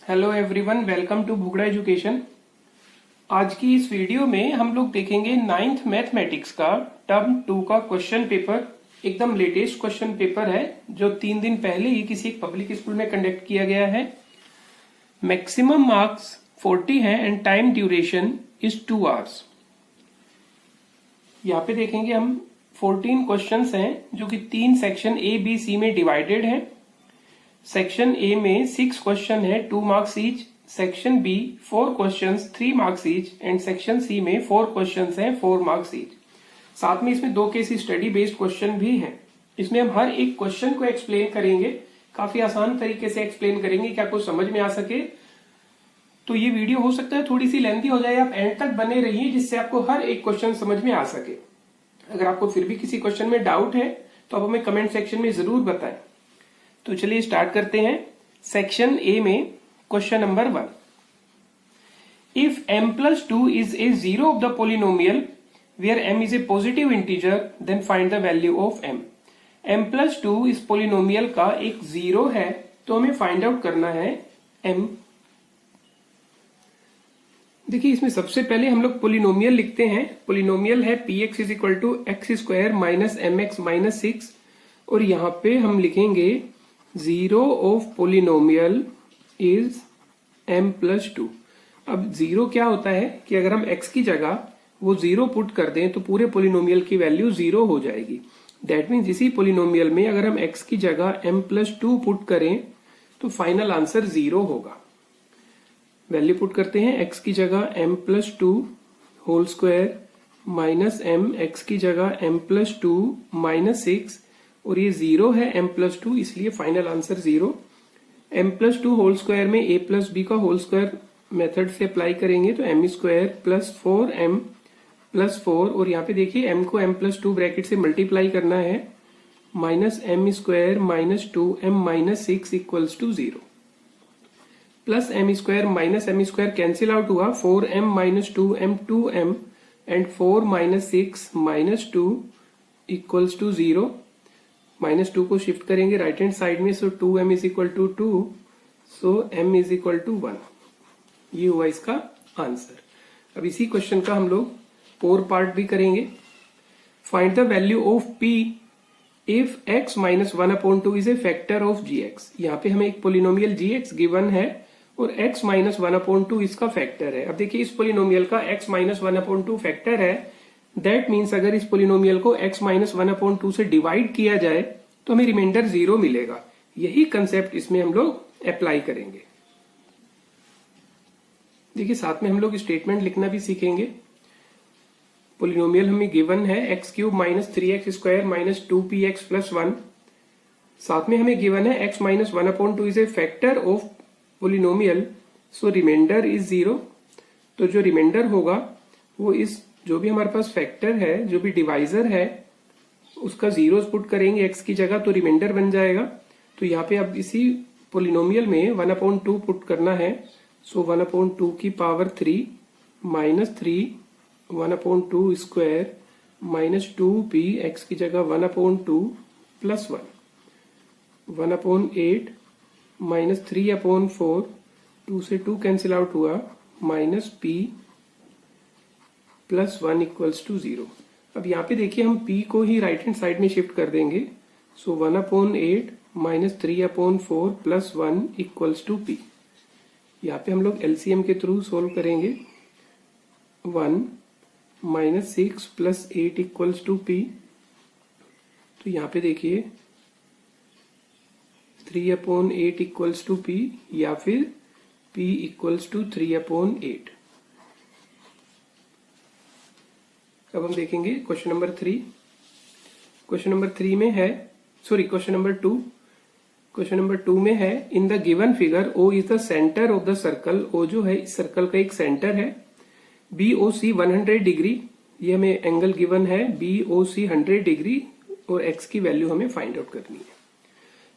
Hello everyone, welcome to भुगड़ा education. आज की इस वीडियो में हम लोग देखेंगे 9th मैथमेटिक्स का टर्म 2 का क्वेश्चन पेपर। एकदम लेटेस्ट क्वेश्चन पेपर है जो 3 दिन पहले ही किसी एक पब्लिक स्कूल में कंडक्ट किया गया है। मैक्सिमम मार्क्स 40 है and time duration is 2 hours. यहाँ पे देखेंगे हम 14 क्वेश्चंस हैं जो कि 3 सेक्शन ए बी सी में डिवाइडेड है। सेक्शन ए में 6 क्वेश्चन है 2 marks each, section B 4 questions 3 marks each and section C में 4 क्वेश्चंस हैं 4 मार्क्स ईच। साथ में इसमें 2 केस स्टडी बेस्ड क्वेश्चन भी हैं। इसमें हम हर एक क्वेश्चन को एक्सप्लेन करेंगे, काफी आसान तरीके से एक्सप्लेन करेंगे कि आपको समझ में आ सके। तो ये वीडियो हो सकता है थोड़ी सी लेंथी हो जाए, आप एंड तक बने रहिए जिससे आपको हर एक क्वेश्चन समझ में आ सके। अगर आपको फिर भी किसी क्वेश्चन में डाउट है तो आप हमें कमेंट सेक्शन में जरूर बताएं। तो चलिए स्टार्ट करते हैं। सेक्शन ए में question number 1, if m+2 is a zero of the polynomial where m is a positive integer then find the value of m। m+2 इस पोलिनोमियल का एक जीरो है तो हमें फाइंड आउट करना है m। देखिए इसमें सबसे पहले हम लोग पोलिनोमियल लिखते हैं। पोलिनोमियल है px is equal to x square minus mx minus 6 और यहाँ पे हम लिखेंगे zero of polynomial is m+2। अब जीरो क्या होता है कि अगर हम x की जगह वो जीरो पुट कर दें तो पूरे पोलिनोमियल की वैल्यू जीरो हो जाएगी। दैट मीन्स इसी पोलिनोमियल में अगर हम x की जगह m+2 पुट करें तो फाइनल आंसर जीरो होगा। वैल्यू पुट करते हैं, x की जगह m+2 whole square minus m, x की जगह m+2 माइनस 6 और ये जीरो है m+2 इसलिए final answer zero. m+2 whole square में a प्लस बी का होल स्क्वायर मेथड से अप्लाई करेंगे तो m square plus 4m plus 4 और यहाँ पे देखिए m को m+2 ब्रैकेट से मल्टीप्लाई करना है, minus m square minus 2m minus 6 equals to 0 plus m square minus m square cancel out हुआ, 4m minus 2m 2m and 4 minus 6 minus 2 equals to 0। Minus 2 को शिफ्ट करेंगे right hand side में, so 2m is equal to 2, so m is equal to 1। ये हुआ इसका answer. अब इसी question का हम लोग और पार्ट भी करेंगे। Find the value of p if x minus 1/2 is a factor of gx। यहाँ पे हमें एक पोलिनोमियल gx गिवन है और x माइनस 1/2 इसका फैक्टर है। अब देखिए इस पोलिनोमियल का x माइनस 1/2 फैक्टर है, दैट मीन्स अगर इस पोलिनोमियल को x माइनस 1/2 से डिवाइड किया जाए तो हमें रिमाइंडर जीरो मिलेगा। यही कंसेप्ट इसमें हम लोग अप्लाई करेंगे। देखिए साथ में हम लोग स्टेटमेंट लिखना भी सीखेंगे। पोलिनोमियल हमें गिवन है x³ minus 3x square minus 2px plus 1। साथ में हमें गिवन है x minus 1/2 is a factor of polynomial, so remainder is zero. तो जो रिमाइंडर होगा वो इस जो भी हमारे पास फैक्टर है, जो भी डिवाइजर है उसका जीरोस पुट करेंगे x की जगह तो रिमाइंडर बन जाएगा। तो यहाँ पे अब इसी पोलिनोमियल में 1/2 पुट करना है, सो 1/2 की power 3 minus 3 1/2 square minus 2p x की जगह 1/2 प्लस 1 1/8 माइनस 3/4 2 से 2 कैंसिल आउट हुआ, minus p plus 1 equals to 0। अब यहाँ पे देखिए हम p को ही राइट हैंड साइड में शिफ्ट कर देंगे, so 1/8 minus 3/4 plus 1 equals to p। यहाँ पे हम लोग एलसीएम के थ्रू सोल्व करेंगे, 1 minus 6 plus 8 equals to p। तो यहाँ पे देखिए 3/8 इक्वल्स टू p या फिर p इक्वल्स टू 3/8। अब हम देखेंगे क्वेश्चन नंबर 3। क्वेश्चन नंबर 3 में है, sorry question number 2। Question number 2 में है, in the given figure O is the centre of the circle. O जो है इस सर्कल का एक सेंटर है। BOC 100 डिग्री, ये हमें एंगल गिवन है BOC 100 डिग्री और x की वैल्यू हमें फाइंड आउट करनी है।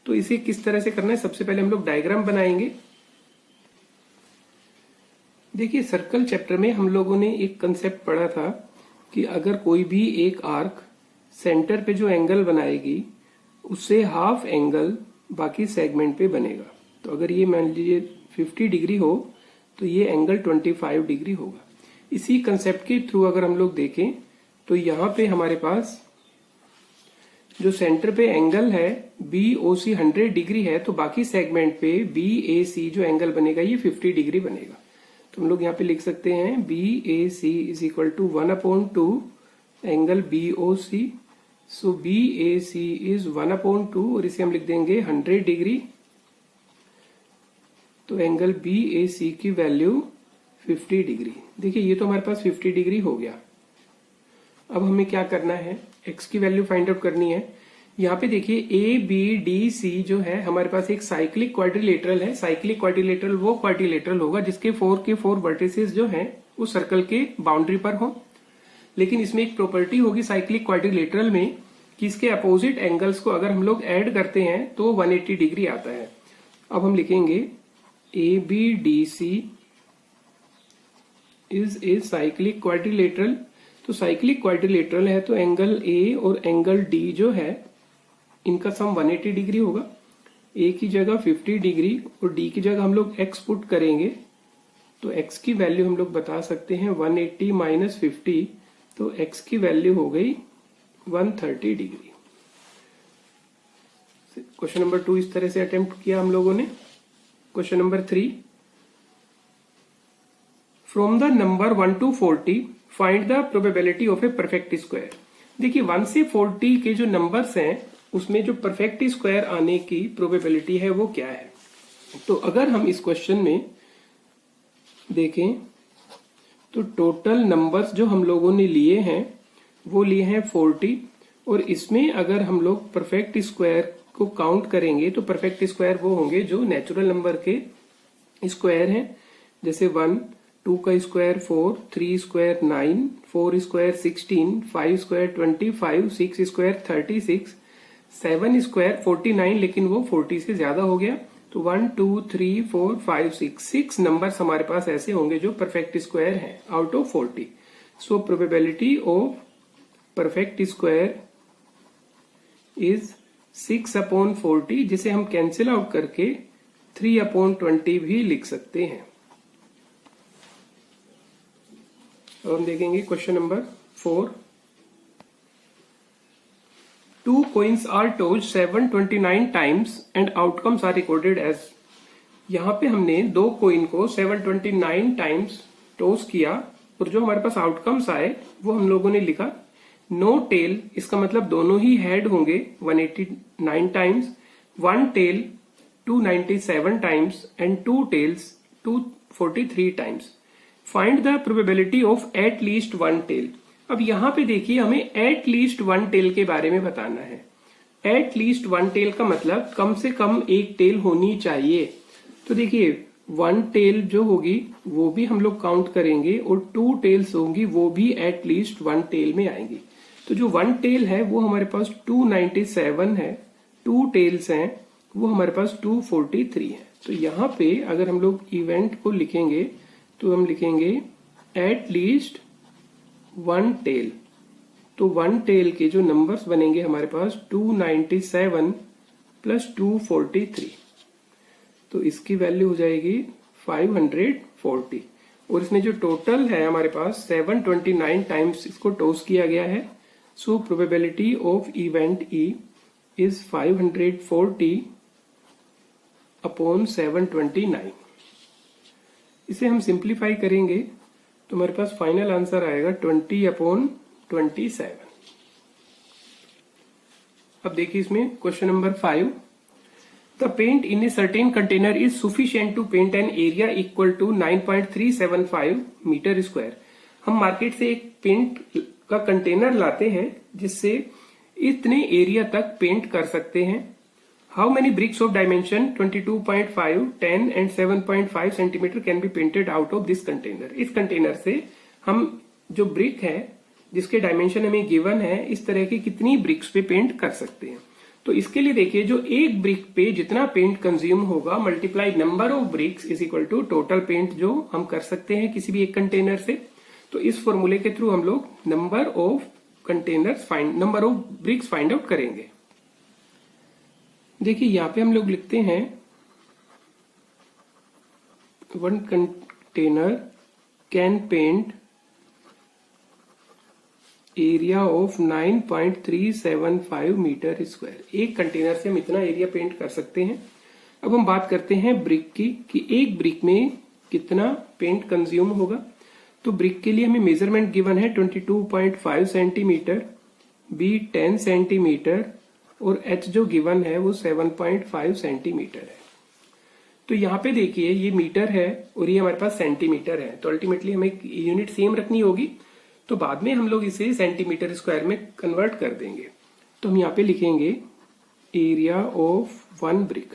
तो इसे किस तरह से करना है, सबसे पहले हम लोग डायग्राम बनाएंगे। देखिए सर्कल चैप्टर में हम लोगों ने एक कंसेप्ट पढ़ा था कि अगर कोई भी एक आर्क सेंटर पे जो एंगल बनाएगी उससे हाफ एंगल बाकी सेगमेंट पे बनेगा। तो अगर ये मान लीजिए 50 डिग्री हो तो ये एंगल 25 डिग्री होगा। इसी कंसेप्ट के थ्रू अगर हम लोग देखें तो यहाँ पे हमारे पास जो सेंटर पे एंगल है BOC 100 डिग्री है, तो बाकी सेगमेंट पे BAC जो एंगल बनेगा ये 50 डिग्री बनेगा। तो हम लोग यहाँ पे लिख सकते हैं BAC is equal to 1/2 angle BOC। So BAC is 1/2 और इसे हम लिख देंगे 100 डिग्री। तो एंगल BAC की वैल्यू 50 डिग्री। देखिए ये तो हमारे पास 50 डिग्री हो गया। अब हमें क्या करना है, x की वैल्यू फाइंड आउट करनी है। यहाँ पे देखिए ABDC जो है हमारे पास एक साइक्लिक क्वाड्रिलेटरल है। साइक्लिक क्वाड्रिलेटरल वो क्वाड्रिलेटरल होगा जिसके 4 के 4 वर्टिसेस जो हैं वो सर्कल के बाउंड्री पर हो। लेकिन इसमें एक प्रॉपर्टी होगी साइक्लिक क्वाड्रिलेटरल में कि इसके अपोजिट एंगल्स को अगर हम लोग ऐड करते हैं तो 180 डिग्री आता है। अब हम लिखेंगे ABDC is a cyclic quadrilateral. तो साइक्लिक क्वाड्रिलेटरल है तो एंगल A और एंगल D जो है इनका सम 180 डिग्री होगा। A की जगह 50 डिग्री और D की जगह हम लोग x पुट करेंगे तो x की वैल्यू हम लोग बता सकते हैं 180 माइनस 50, तो x की वैल्यू हो गई 130 डिग्री। क्वेश्चन नंबर 2 इस तरह से अटेम्प्ट किया हम लोगों ने। Question number 3, from the number 1 to 40 find the probability of a perfect square. देखिए 1 से 40 के जो नंबर्स हैं उसमें जो परफेक्ट स्क्वायर आने की प्रोबेबिलिटी है वो क्या है। तो अगर हम इस क्वेश्चन में देखें तो टोटल नंबर्स जो हम लोगों ने लिए हैं वो लिए हैं 40, और इसमें अगर हम लोग परफेक्ट स्क्वायर को काउंट करेंगे तो परफेक्ट स्क्वायर वो होंगे जो नेचुरल नंबर के स्क्वायर हैं, जैसे 1, 2 का square 4, 3 square 9, 4 square 16, 5 square 25, 6 square 36, 7 square 49, लेकिन वो 40 से ज्यादा हो गया। तो 1, 2, 3, 4, 5, 6 नंबर्स हमारे पास ऐसे होंगे जो परफेक्ट स्क्वायर हैं out of 40। So probability of perfect square is 6/40, जिसे हम कैंसिल आउट करके 3/20 भी लिख सकते हैं। अब हम देखेंगे question number 4। 2 coins are tossed 729 times and outcomes are recorded as। यहाँ पे हमने 2 कोइन को 729 टाइम्स टॉस किया और जो हमारे पास आउटकम्स आए वो हम लोगों ने लिखा। नो टेल, इसका मतलब दोनों ही हेड होंगे 189 times, 1 tail 297 times and 2 tails 243 times. Find the probability of at least 1 tail. अब यहाँ पे देखिए हमें एट लीस्ट 1 टेल के बारे में बताना है। एट लीस्ट 1 टेल का मतलब कम से कम एक टेल होनी चाहिए। तो देखिए 1 टेल जो होगी वो भी हम लोग काउंट करेंगे और 2 टेल्स होंगी वो भी एट लीस्ट 1 टेल में आएंगी। तो जो 1 टेल है वो हमारे पास 297 है, 2 टेल्स हैं वो हमारे पास 243 है। तो यहाँ पे अगर हम लोग इवेंट को लिखेंगे तो हम लिखेंगे एट लीस्ट 1 टेल। तो 1 टेल के जो नंबर्स बनेंगे हमारे पास 297 प्लस 243, तो इसकी वैल्यू हो जाएगी 540। और इसमें जो टोटल है हमारे पास 729 टाइम्स इसको टॉस किया गया है। So probability of event E is 540/729। इसे हम सिंप्लीफाई करेंगे तो हमारे पास फाइनल आंसर आएगा 20/27। अब देखिए इसमें question number 5। The paint in a certain container is sufficient to paint an area equal to 9.375 metre square. हम मार्केट से एक पेंट का कंटेनर लाते हैं जिससे इतने एरिया तक पेंट कर सकते हैं। How many bricks of dimension 22.5, 10 and 7.5 centimetre can be painted out of this container. इस कंटेनर से हम जो ब्रिक है जिसके डायमेंशन हमें गिवन है इस तरह की कितनी ब्रिक्स पे पेंट कर सकते हैं। तो इसके लिए देखिए जो एक ब्रिक पे जितना पेंट कंज्यूम होगा multiply number of bricks is equal to total paint जो हम कर सकते हैं किसी भी एक कंटेनर से। तो इस फॉर्मूले के थ्रू हम लोग number of BRICS find out करेंगे। देखिए यहाँ पे हम लोग लिखते हैं one container can paint area of 9.375 metre square. एक कंटेनर से हम इतना एरिया पेंट कर सकते हैं। अब हम बात करते हैं ब्रिक की कि एक ब्रिक में कितना पेंट कंज्यूम होगा। तो ब्रिक के लिए हमें मेजरमेंट गिवन है 22.5 सेंटीमीटर, बी 10 सेंटीमीटर और एच जो गिवन है वो 7.5 सेंटीमीटर है। तो यहाँ पे देखिए ये मीटर है और ये हमारे पास सेंटीमीटर है, तो अल्टीमेटली हमें यूनिट सेम रखनी होगी। तो बाद में हम लोग इसे सेंटीमीटर स्क्वायर में कन्वर्ट कर देंगे। तो हम यहाँ पे लिखेंगे एरिया ऑफ वन ब्रिक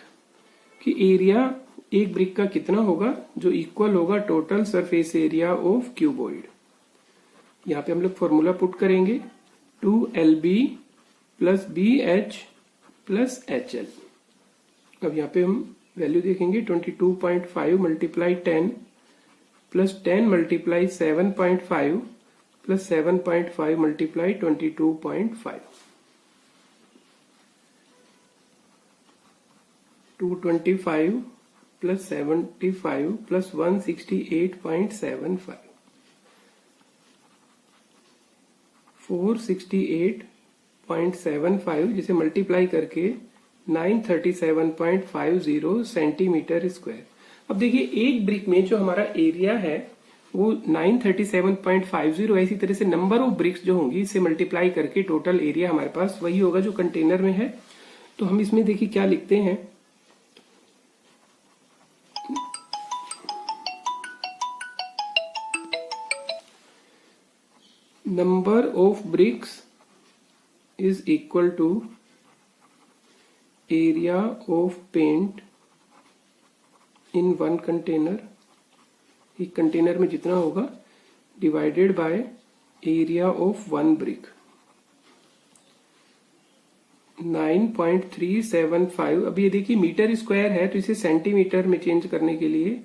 कि एरिया एक ब्रिक का कितना होगा, जो इक्वल होगा total surface area of cuboid. यहाँ पे हम लोग फॉर्मूला पुट करेंगे 2LB plus BH plus HL। अब यहाँ पे हम वैल्यू देखेंगे 22.5 multiply 10 plus 10 multiply 7.5 plus 7.5 multiply 22.5, 225 plus 75 plus 168.75, 468.75 जिसे मल्टीप्लाई करके 937.50 सेंटीमीटर स्क्वायर। अब देखिए एक ब्रिक में जो हमारा एरिया है वो 937.50, ऐसी तरह से नंबर ऑफ ब्रिक्स जो होंगी इससे मल्टीप्लाई करके टोटल एरिया हमारे पास वही होगा जो कंटेनर में है। तो हम इसमें देखिए क्या लिखते हैं, number of bricks is equal to area of paint in one container, एक कंटेनर में जितना होगा divided by area of one brick. 9.375, अब ये देखिए मीटर स्क्वायर है तो इसे सेंटीमीटर में चेंज करने के लिए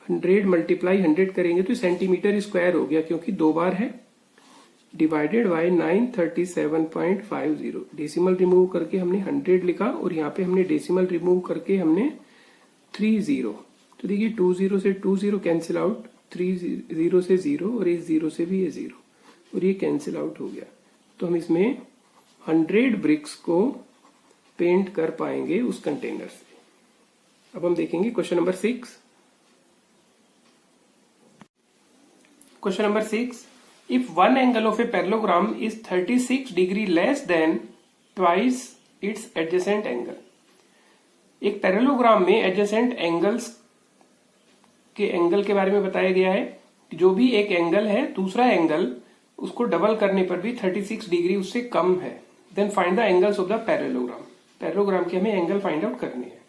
100 मल्टीप्लाई 100 करेंगे तो सेंटीमीटर स्क्वायर हो गया क्योंकि दो बार है, डिवाइडेड बाय 937.50। डेसिमल रिमूव करके हमने 100 लिखा और यहाँ पे हमने डेसिमल रिमूव करके हमने 30। तो देखिए 20 से 20 कैंसिल आउट, 30 से 0 और इस 0 से भी ये 0 और ये कैंसिल आउट हो गया। तो हम इसमें 100 ब्रिक्स को पेंट कर पाएंगे उस कंटेनर से। अब हम देखेंगे question number 6। Question number 6, if one angle of a parallelogram is 36 degree less than twice its adjacent angle. एक पैरेललोग्राम में एडजेसेंट एंगल्स के एंगल के बारे में बताया गया है कि जो भी एक एंगल है दूसरा एंगल उसको डबल करने पर भी 36 डिग्री उससे कम है। Then find the angles of the parallelogram. Parallelogram के हमें एंगल फाइंड आउट करने हैं।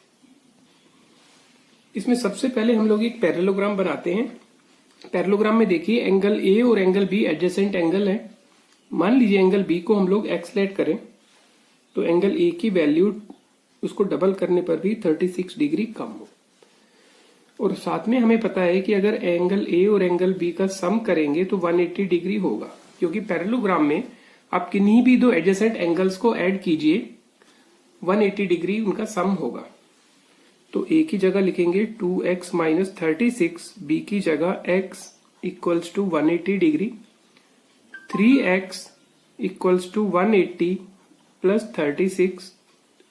इसमें सबसे पहले हम लोग एक पैरेललोग्राम बनाते हैं। पैरेललोग्राम में देखिए एंगल ए और एंगल बी एडजेसेंट एंगल है। मान लीजिए एंगल बी को हम लोग एक्स लेट करें तो एंगल ए की वैल्यू उसको डबल करने पर भी 36 डिग्री कम हो। और साथ में हमें पता है कि अगर एंगल ए और एंगल बी का सम करेंगे तो 180 डिग्री होगा, क्योंकि पैरेललोग्राम में आप किन्हीं भी दो एडजेसेंट एंगल्स को ऐड कीजिए 180 डिग्री उनका सम होगा। तो ए की जगह लिखेंगे 2x माइनस 36, बी की जगह x equals to 180 degree, 3x equals to 180 plus 36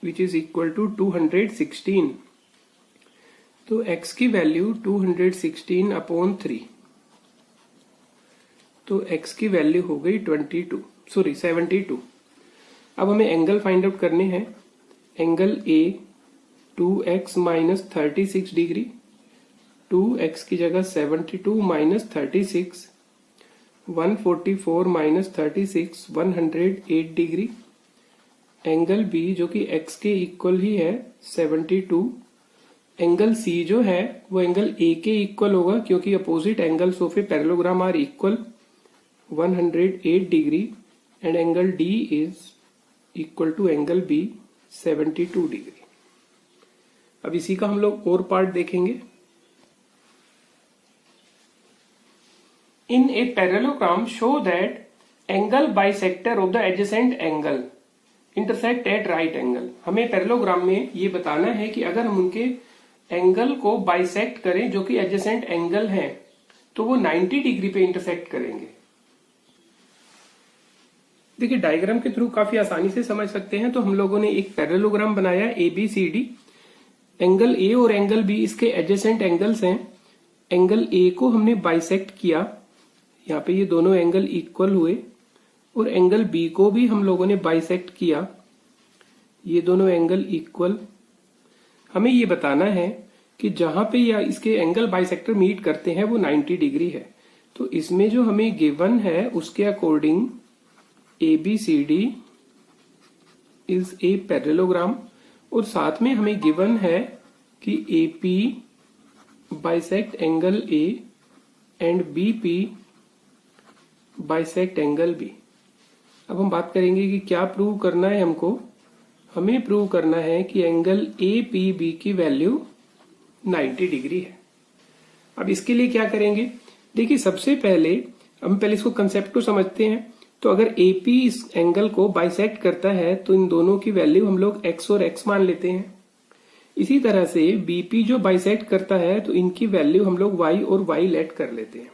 which is equal to 216। तो x की वैल्यू 216 अपॉन 3, तो x की वैल्यू हो गई 72। अब हमें एंगल फाइंड आउट करने हैं। Angle A 2x minus 36 degree, 2x की जगह 72 minus 36, 144 minus 36 108 degree. Angle B जो कि x के इक्वल ही है 72। एंगल C जो है वो एंगल A के इक्वल होगा क्योंकि opposite angles of a parallelogram are equal 108 degree and angle D is equal to angle B 72 degree. अब इसी का हम लोग और पार्ट देखेंगे। In a parallelogram show that angle bisector of the adjacent angle intersect at right angle. हमें parallelogram में ये बताना है कि अगर हम उनके एंगल को बाइसेक्ट करें जो कि एडजेसेंट एंगल है, तो वो 90 डिग्री पे इंटरसेक्ट करेंगे। देखिए डायग्राम के थ्रू काफी आसानी से समझ सकते हैं। तो हम लोगों ने एक पैरेललोग्राम बनाया ABCD। एंगल A और एंगल B इसके एडजेसेंट एंगल्स हैं। एंगल A को हमने बाइसेक्ट किया, यहाँ पे ये दोनों एंगल इक्वल हुए, और एंगल B को भी हम लोगों ने बाइसेक्ट किया, ये दोनों एंगल इक्वल। हमें ये बताना है कि जहां पे या इसके एंगल बाइसेक्टर मीट करते हैं वो 90 डिग्री है। तो इसमें जो हमें गिवन है उसके according ABCD is a parallelogram, और साथ में हमें गिवन है कि AP bisect angle A and BP bisect angle B। अब हम बात करेंगे कि क्या प्रूव करना है हमको। हमें प्रूव करना है कि एंगल APB की वैल्यू 90 डिग्री है। अब इसके लिए क्या करेंगे, देखिए सबसे पहले हम पहले इसको कंसेप्ट को समझते हैं। तो अगर AP इस एंगल को बाइसेक्ट करता है तो इन दोनों की वैल्यू हम लोग x और x मान लेते हैं। इसी तरह से BP जो बाइसेक्ट करता है तो इनकी वैल्यू हम लोग y और y लेट कर लेते हैं।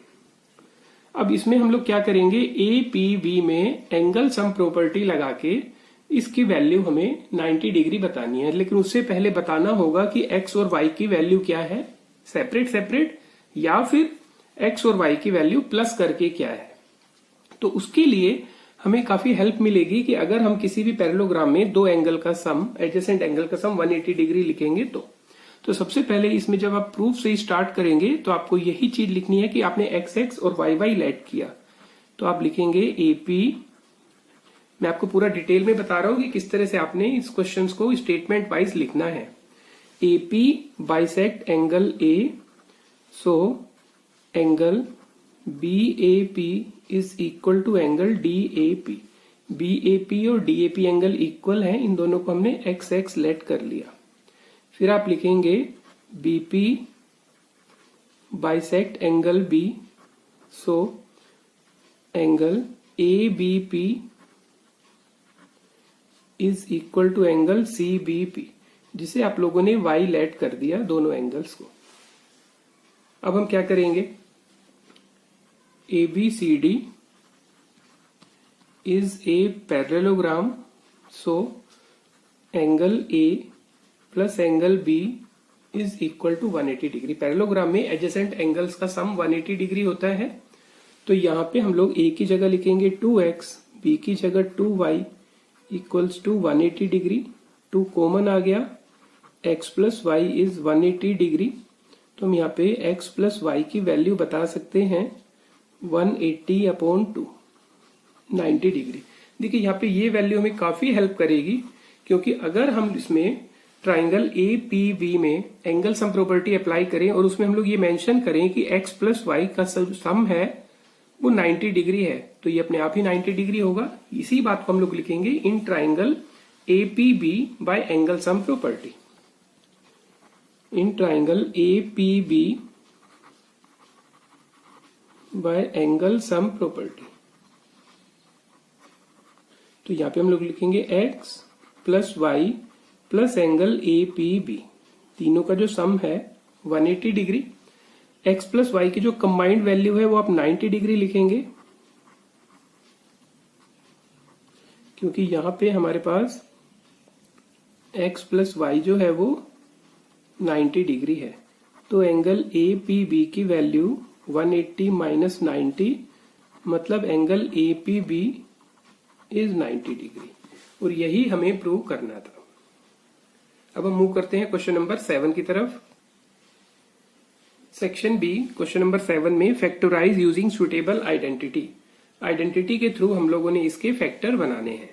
अब इसमें हम लोग क्या करेंगे, APB में एंगल सम प्रॉपर्टी लगा के इसकी वैल्यू हमें 90 डिग्री बतानी है। लेकिन उससे पहले बताना होगा कि x और y की वैल्यू क्या है, सेपरेट सेपरेट, या फिर x और y की वैल्यू प्लस करके क्या है। तो उसके लिए हमें काफी हेल्प मिलेगी कि अगर हम किसी भी पैरेललोग्राम में दो एंगल का सम, एडजेसेंट एंगल का सम 180 डिग्री लिखेंगे तो सबसे पहले इसमें जब आप प्रूफ से स्टार्ट करेंगे तो आपको यही चीज लिखनी है कि आपने x और y लेट किया। तो आप लिखेंगे AP, मैं आपको पूरा डिटेल में बता रहा हूं कि किस तरह से आपने इस क्वेश्चन को स्टेटमेंट वाइज लिखना है। AP bisect angle A, so angle BAP is equal to angle DAP। BAP और DAP एंगल इक्वल है, इन दोनों को हमने XX लेट कर लिया। फिर आप लिखेंगे BP bisect angle B, so angle ABP is equal to angle CBP, जिसे आप लोगों ने y लेट कर दिया दोनों एंगल्स को। अब हम क्या करेंगे, ABCD is a parallelogram, so angle A plus angle B is equal to 180 degree. Parallelogram में एडजेसेंट एंगल्स का सम 180 डिग्री होता है। तो यहाँ पे हम लोग A की जगह लिखेंगे 2x, B की जगह 2y equals to 180 degree. 2 common आ गया, x plus y is 180 degree. तो हम यहाँ पे x प्लस वाई की वैल्यू बता सकते हैं 180/2, 90 डिग्री। देखिए यहाँ पे ये वैल्यू हमें काफी हेल्प करेगी, क्योंकि अगर हम इसमें ट्राइंगल APB में एंगल सम प्रॉपर्टी अप्लाई करें और उसमें हम लोग ये मेंशन करें कि x प्लस वाई का सम है वो 90 डिग्री है, तो ये अपने आप ही 90 डिग्री होगा। इसी बात को हम लोग लिखेंगे in triangle APB by angle sum property. In triangle APB by angle sum property. तो यहां पे हम लोग लिखेंगे x plus y plus angle APB, तीनों का जो सम है 180 डिग्री। x प्लस वाई की जो कंबाइंड वैल्यू है वो आप 90 डिग्री लिखेंगे, क्योंकि यहां पे हमारे पास x प्लस वाई जो है वो 90 डिग्री है। तो एंगल APB की वैल्यू 180 माइनस 90, मतलब एंगल APB इज 90 डिग्री, और यही हमें प्रूव करना था। अब हम मूव करते हैं क्वेश्चन नंबर 7 की तरफ। सेक्शन बी, क्वेश्चन नंबर 7 में factorise using suitable identity. Identity के थ्रू हम लोगों ने इसके फैक्टर बनाने हैं।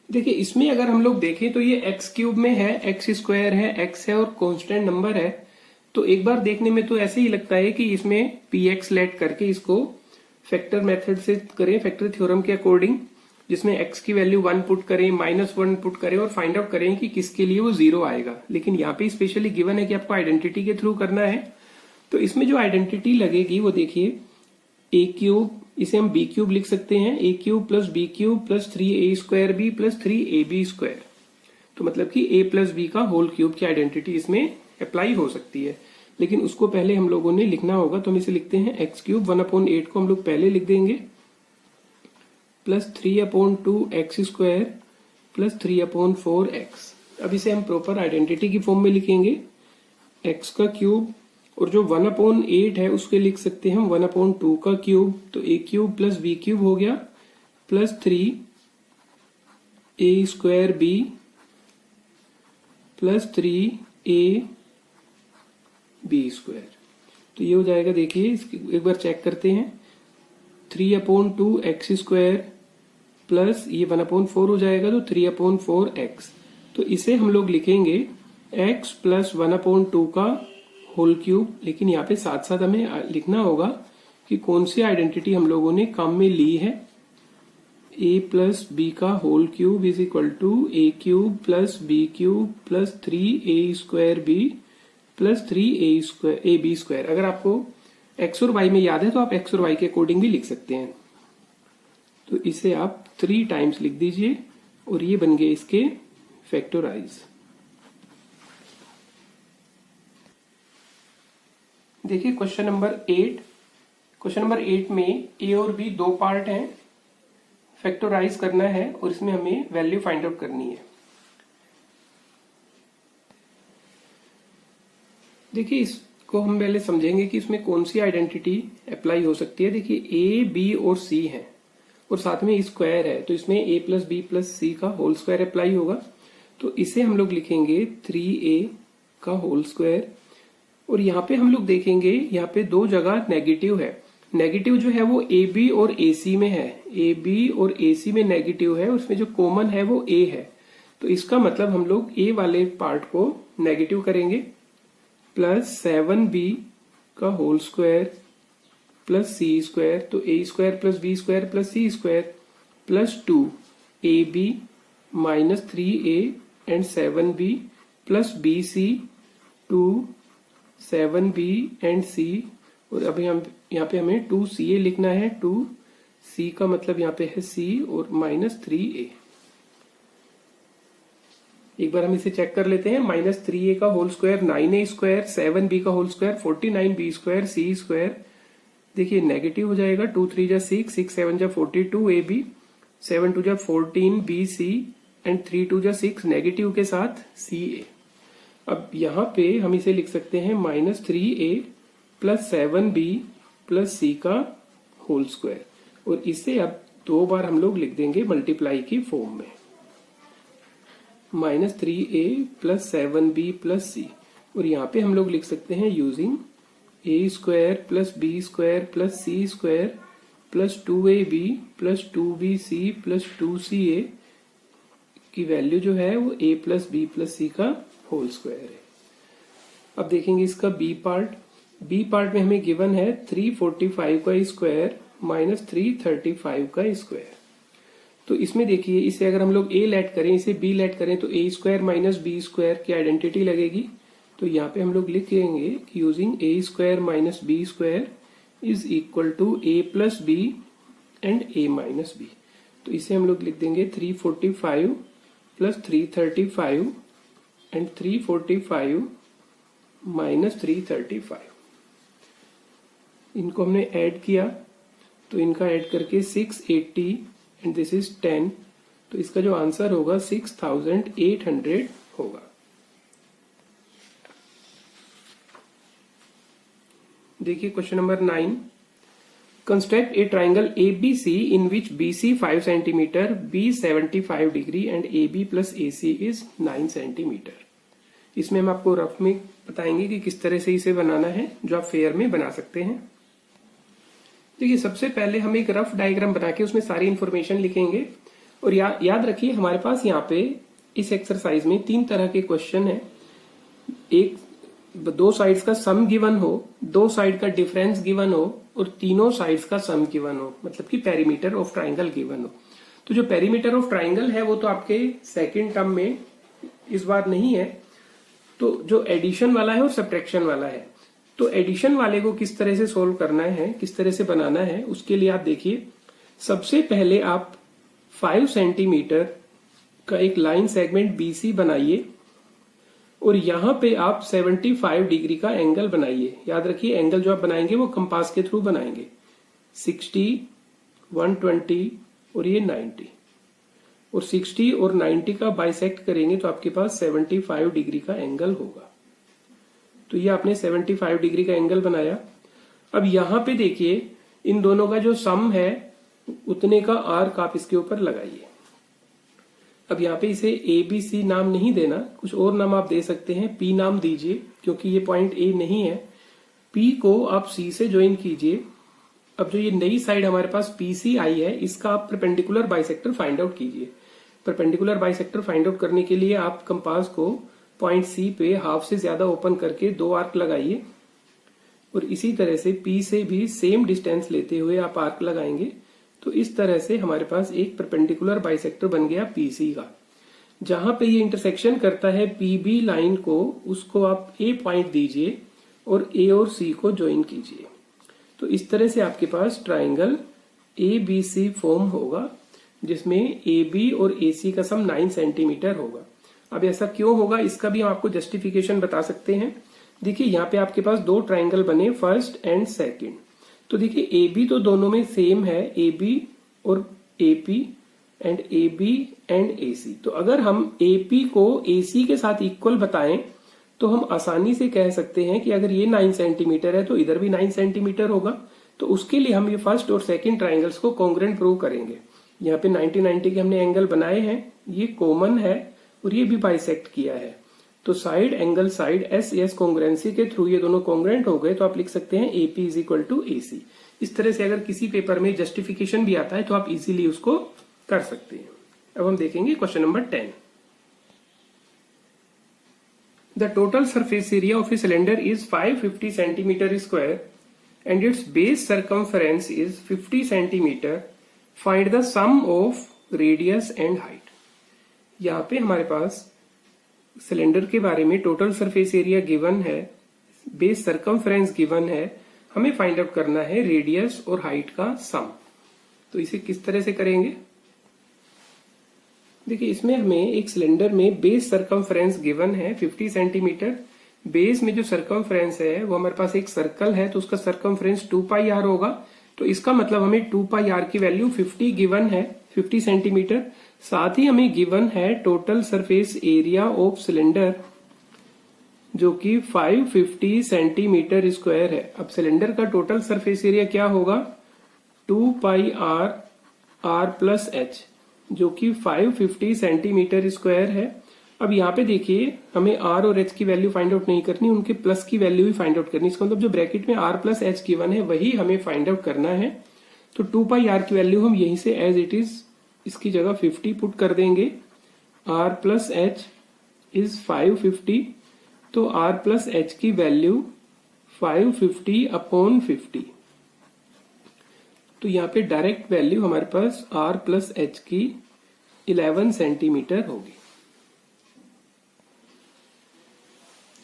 देखिए इसमें अगर हम लोग देखें तो ये एक्स क्यूब में है, एक्स स्क्वायर है, एक्स है और कांस्टेंट नंबर है। तो एक बार देखने में तो ऐसे ही लगता है कि इसमें px लेट करके इसको फैक्टर मेथड से करें, फैक्टर थ्योरम के अकॉर्डिंग, जिसमें x की वैल्यू 1 पुट करें, -1 पुट करें और फाइंड आउट करें कि किसके लिए वो 0 आएगा। लेकिन यहाँ पे स्पेशली गिवन है कि आपको आइडेंटिटी के थ्रू करना है। तो इसमें जो आइडेंटिटी लगेगी वो देखिए a क्यूब, इसे हम b क्यूब लिख सकते हैं, a cube plus b cube plus 3a square b plus 3ab square. तो मतलब कि a प्लस बी का होल क्यूब की आइडेंटिटी इसमें अप्लाई हो सकती है। लेकिन उसको पहले हम लोगों ने लिखना होगा, तो हम इसे लिखते हैं एक्स क्यूब 1/8 को हम लोग पहले लिख देंगे plus 3/2 x square plus 3/4 x. अब इसे हम प्रॉपर आइडेंटिटी की फॉर्म में लिखेंगे, एक्स का क्यूब और जो 1/8 है उसके लिख सकते हैं हम 1/2 का क्यूब, तो a cube plus b cube हो गया plus 3a square b plus 3a b square. तो ये हो जाएगा, देखिए एक बार चेक करते हैं, 3/2 एक्स स्क्वायर प्लस ये 1/4 हो जाएगा तो 3/4 एक्स। तो इसे हम लोग लिखेंगे x प्लस 1/2 का होल क्यूब। लेकिन यहाँ पे साथ साथ हमें लिखना होगा कि कौन सी आइडेंटिटी हम लोगों ने काम में ली है। a प्लस बी का whole cube is equal to a cube plus b cube plus 3a square b plus 3a b square. अगर आपको x और y में याद है तो आप x और y के अकॉर्डिंग भी लिख सकते हैं। तो इसे आप 3 टाइम्स लिख दीजिए और ये बन गए इसके फैक्टराइज। देखिए क्वेश्चन नंबर 8। क्वेश्चन नंबर 8 में a और b दो पार्ट हैं, फैक्टराइज करना है और इसमें हमें वैल्यू फाइंड आउट करनी है। देखिए इसको हम पहले समझेंगे कि इसमें कौन सी आइडेंटिटी अप्लाई हो सकती है। देखिए a, b और c है और साथ में स्क्वायर है, तो इसमें a plus b plus c का होल स्क्वायर अप्लाई होगा। तो इसे हम लोग लिखेंगे 3a का होल स्क्वायर। और यहाँ पे हम लोग देखेंगे, यहाँ पे दो जगह नेगेटिव है। नेगेटिव जो है वो ए बी और ए सी में है, ए बी और ए सी में नेगेटिव है, उसमें जो कॉमन है वो ए है। तो इसका मतलब हम लोग ए वाले पार्ट को नेगेटिव करेंगे प्लस 7b का whole square plus c square. तो a square plus b square plus c square plus 2ab minus 3a and 7b plus b c 2 7b and c। और अभी हम यहाँ पे हमें 2ca लिखना है, 2c का मतलब यहाँ पे है c और माइनस 3a। एक बार हम इसे चेक कर लेते हैं, माइनस 3a का whole square 9a square 7b का whole square 49b square c square. देखिए नेगेटिव हो जाएगा, 2 3 जा 6, 6 7 जा 42ab, 7 2 जा 14bc एंड 3 2 जा 6 नेगेटिव के साथ ca। अब यहाँ पे हम इसे लिख सकते हैं minus 3a plus 7b plus c का होल स्क्वायर। और इसे अब दो बार हम लोग लिख देंगे मल्टीप्लाई की फॉर्म में, minus 3a plus 7b plus c। और यहाँ पे हम लोग लिख सकते हैं using a square plus b square plus c square plus 2ab plus 2bc plus 2ca की वैल्यू जो है वो a plus b plus c का होल स्क्वायर है। अब देखेंगे इसका बी पार्ट में हमें गिवन है 345 का स्क्वायर माइनस 335 का स्क्वायर। तो इसमें देखिए, इसे अगर हम लोग a लेट करें, इसे b लेट करें तो a square minus b square की आइडेंटिटी लगेगी। तो यहाँ पे हम लोग लिखेंगे कि using a square minus b square is equal to a plus b and a minus b. तो इसे हम लोग लिख देंगे 345 प्लस 335 एंड 345 माइनस 335। इनको हमने ऐड किया तो इनका ऐड करके 680 एंड दिस इज 10। तो इसका जो आंसर होगा 6800 होगा। देखिए question number 9। Construct A triangle ABC in which BC 5 centimeter, B 75 degree and AB plus AC is 9 centimeter। इसमें हम आपको रफ में बताएंगे कि किस तरह से इसे बनाना है, जो आप फेयर में बना सकते हैं। देखिए सबसे पहले हम एक रफ डायग्राम बना के उसमें सारी इंफॉर्मेशन लिखेंगे। और याद रखिए हमारे पास यहाँ पे इस एक्सरसाइज में 3 तरह के क्वेश्चन है। एक, दो साइड्स का सम गिवन हो, दो साइड का डिफरेंस गिवन हो और तीनों साइड्स का सम गिवन हो, मतलब कि पेरीमीटर ऑफ ट्राइंगल गिवन हो। तो जो पेरीमीटर ऑफ ट्राइंगल है वो तो आपके सेकंड टर्म में इस बार नहीं है, तो जो एडिशन वाला है और सब्ट्रैक्शन वाला है। तो एडिशन वाले को किस तरह से सोल्व करना है, किस तरह से बनाना है, उसके लिए आप देखिए सबसे पहले आप 5 सेंटीमीटर का एक लाइन सेगमेंट BC बनाइए और यहां पे आप 75 डिग्री का एंगल बनाइए। याद रखिए एंगल जो आप बनाएंगे वो कंपास के थ्रू बनाएंगे। 60, 120 और ये 90, और 60 और 90 का बाइसेक्ट करेंगे तो आपके पास 75 डिग्री का एंगल होगा। तो ये आपने 75 डिग्री का एंगल बनाया। अब यहां पे देखिए इन दोनों का जो सम है उतने का आर्क आप इसके ऊपर लगाइए। अब यहाँ पे इसे ABC नाम नहीं देना, कुछ और नाम आप दे सकते हैं। P नाम दीजिए क्योंकि ये पॉइंट A नहीं है। P को आप C से ज्वाइन कीजिए। अब जो ये नई साइड हमारे पास PC आई है इसका आप परपेंडिकुलर बाइसेक्टर फाइंड आउट कीजिए। परपेंडिकुलर बाइसेक्टर फाइंड आउट करने के लिए आप कंपास को पॉइंट C पे हाफ से ज्यादा ओपन करके 2 आर्क लगाइए और इसी तरह से P से भी सेम डिस्टेंस लेते हुए आप आर्क लगाएंगे। तो इस तरह से हमारे पास एक परपेंडिकुलर बाइसेक्टर बन गया PC का। जहां पे ये इंटरसेक्शन करता है PB लाइन को, उसको आप A पॉइंट दीजिए और A और C को ज्वाइन कीजिए। तो इस तरह से आपके पास ट्राइंगल ABC फॉर्म होगा जिसमें AB और AC का सम 9 सेंटीमीटर होगा। अब ऐसा क्यों होगा इसका भी हम आपको जस्टिफिकेशन बता सकते हैं। देखिए यहाँ पे आपके पास 2 ट्राइंगल बने, फर्स्ट एंड सेकंड। तो देखिए AB तो दोनों में सेम है, AB और AP and AB and AC। तो अगर हम AP को AC के साथ इक्वल बताएं तो हम आसानी से कह सकते हैं कि अगर ये 9 सेंटीमीटर है तो इधर भी 9 सेंटीमीटर होगा। तो उसके लिए हम ये फर्स्ट और सेकंड ट्राइंगल्स को कॉन्ग्रुएंट प्रूव करेंगे। यहाँ पे 90-90 के हमने एंगल बनाए हैं, ये कॉमन है और ये भी बाइसेक्ट किया है। तो side angle side SES congruency के थ्रू ये दोनों कॉन्ग्रुएंट हो गए। तो आप लिख सकते हैं AP is equal to AC। इस तरह से अगर किसी पेपर में जस्टिफिकेशन भी आता है तो आप इजीली उसको कर सकते हैं। अब हम देखेंगे question number 10। The total surface area of a cylinder is 550 centimetre square and its base circumference is 50 centimetre. Find the sum of radius and height. यहाँ पे हमारे पास सिलेंडर के बारे में टोटल सरफेस एरिया गिवन है, बेस सर्कमफेरेंस गिवन है, हमें फाइंड आउट करना है रेडियस और हाइट का सम। तो इसे किस तरह से करेंगे? देखिए इसमें हमें एक सिलेंडर में बेस सर्कमफेरेंस गिवन है 50 सेंटीमीटर। बेस में जो सर्कमफेरेंस है वो हमारे पास एक सर्कल है तो उसका सर्कमफेरेंस 2πr होगा। तो इसका मतलब हमें 2πr की वैल्यू 50 गिवन है, 50 सेंटीमीटर। साथ ही हमें गिवन है total surface area of cylinder जो कि 550 सेंटीमीटर स्क्वायर है। अब सिलेंडर का टोटल सरफेस एरिया क्या होगा? 2πr r प्लस h जो कि 550 सेंटीमीटर स्क्वायर है। अब यहाँ पे देखिए हमें r और h की वैल्यू फाइंड आउट नहीं करनी, उनके प्लस की वैल्यू ही फाइंड आउट करनी। इसका मतलब जो ब्रैकेट में r प्लस h गिवन है वही हमें फाइंड आउट करना है। तो 2πr की वैल्यू हम यहीं से एज इट इज इसकी जगह 50 पुट कर देंगे। r plus h is 550। तो r प्लस h की वैल्यू 550 अपॉन 50। तो यहाँ पे डायरेक्ट वैल्यू हमारे पास r प्लस h की 11 सेंटीमीटर होगी।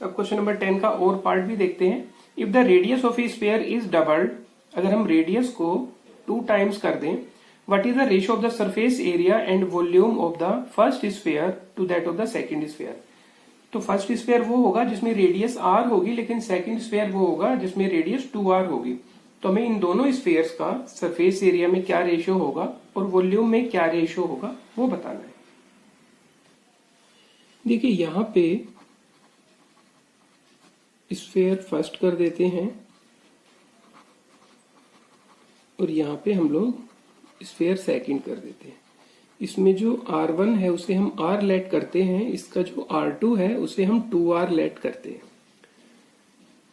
अब क्वेश्चन नंबर 10 का और पार्ट भी देखते हैं। If the radius of a sphere is doubled, अगर हम रेडियस को 2 टाइम्स कर दें, what is the ratio of the surface area and volume of the first sphere to that of the second sphere. तो first sphere वो होगा जिसमें radius r होगी, लेकिन सेकंड स्फीयर वो होगा जिसमें रेडियस 2r होगी। तो हमें इन दोनों स्फीयर्स का सरफेस एरिया में क्या रेशियो होगा और वॉल्यूम में क्या रेशियो होगा वो बताना है। देखिए यहां पे स्फीयर फर्स्ट कर देते हैं और यहाँ पे हम लोग स्फीयर सेकंड कर देते हैं। इसमें जो r1 है उसे हम r लेट करते हैं, इसका जो r2 है उसे हम 2r लेट करते हैं।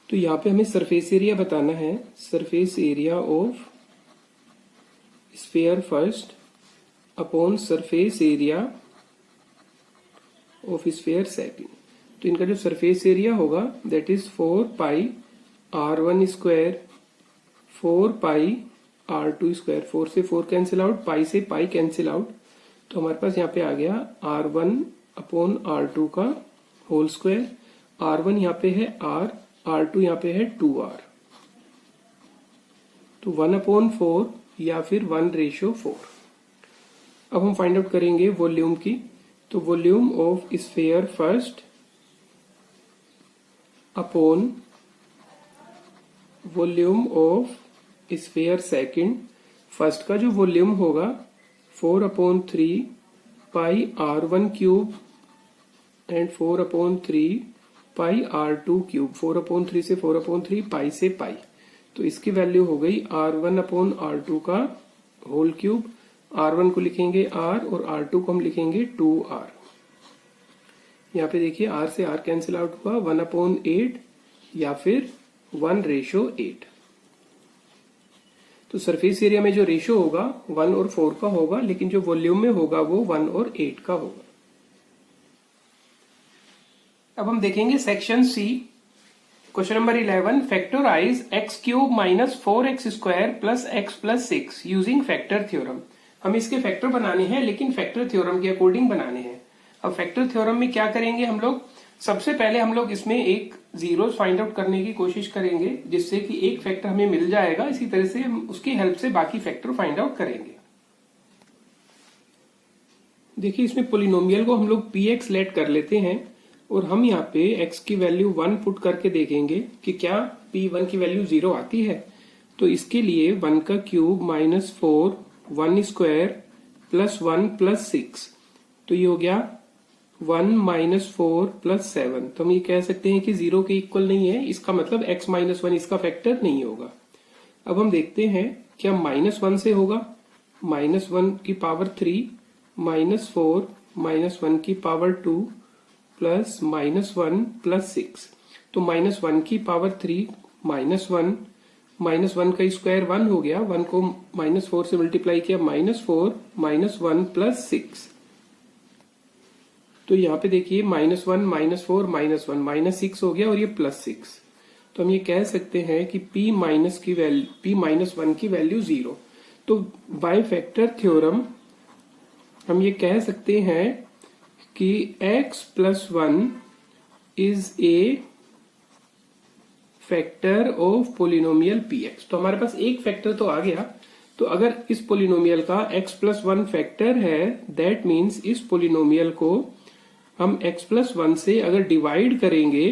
तो यहाँ पे हमें सरफेस एरिया बताना है, surface area of sphere first upon surface area of sphere second. तो इनका जो सरफेस एरिया होगा that is 4πr1 square 4πr2 square. 4 से 4 कैंसिल आउट, पाई से पाई कैंसिल आउट। तो हमारे पास यहाँ पे आ गया r1 अपॉन r2 का होल स्क्वायर। r1 यहाँ पे है r, r2 यहाँ पे है 2r। तो 1/4 या फिर 1/4। अब हम फाइंड आउट करेंगे वॉल्यूम की। तो volume of sphere first upon volume of sphere second, first का जो वॉल्यूम होगा 4/3 पाई r1 cube and 4/3 pi r2 cube, 4/3 से 4/3 पाई से पाई, तो इसकी वैल्यू हो गई r1/r2 का होल क्यूब। r1 को लिखेंगे r और r2 को हम लिखेंगे 2r। यहाँ पे देखिए r से r कैंसिल आउट हुआ, 1/8 या फिर 1:8। तो सरफेस एरिया में जो रेशियो होगा 1 और 4 का होगा, लेकिन जो वॉल्यूम में होगा वो 1 और 8 का होगा। अब हम देखेंगे section C, question number 11, factorise x cube minus 4x square plus x plus 6 using factor theorem. हम इसके फैक्टर बनाने हैं, लेकिन फैक्टर थ्योरम के अकॉर्डिंग बनाने हैं। अब फैक्टर थ्योरम में क्या करेंगे हम लोग, सबसे पहले हम लोग इसमें एक जीरोस फाइंड आउट करने की कोशिश करेंगे, जिससे कि एक फैक्टर हमें मिल जाएगा। इसी तरह से हम उसकी हेल्प से बाकी फैक्टर फाइंड आउट करेंगे। देखिए इसमें पोलिनोमियल को हम लोग px लेट कर लेते हैं और हम यहाँ पे x की वैल्यू 1 पुट करके देखेंगे कि क्या p1 की वैल्यू 0 आती है। तो इसके लिए 1 का cube minus 4 1 square plus 1 plus 6, तो ये हो गया 1 माइनस 4 प्लस 7। तो हम ये कह सकते हैं कि 0 के इक्वल नहीं है, इसका मतलब x माइनस 1 इसका फैक्टर नहीं होगा। अब हम देखते हैं क्या -1 से होगा, -1 की पावर 3 -4 -1 की पावर 2 प्लस -1 प्लस 6। तो -1 की पावर 3 -1 का स्क्वायर 1 हो गया, 1 को -4 से मल्टीप्लाई किया, -4 -1 प्लस 6। तो यहाँ पे देखिए -1 -4 -1 -6 हो गया और ये +6। तो हम ये कह सकते हैं कि p माइनस 1 की वैल्यू 0। तो बाय फैक्टर थ्योरम हम ये कह सकते हैं कि x plus 1 is a factor of polynomial px। तो हमारे पास एक फैक्टर तो आ गया। तो अगर इस पोलिनोमियल का x प्लस 1 फैक्टर है, दैट मीन्स इस पोलिनोमियल को हम x प्लस 1 से अगर डिवाइड करेंगे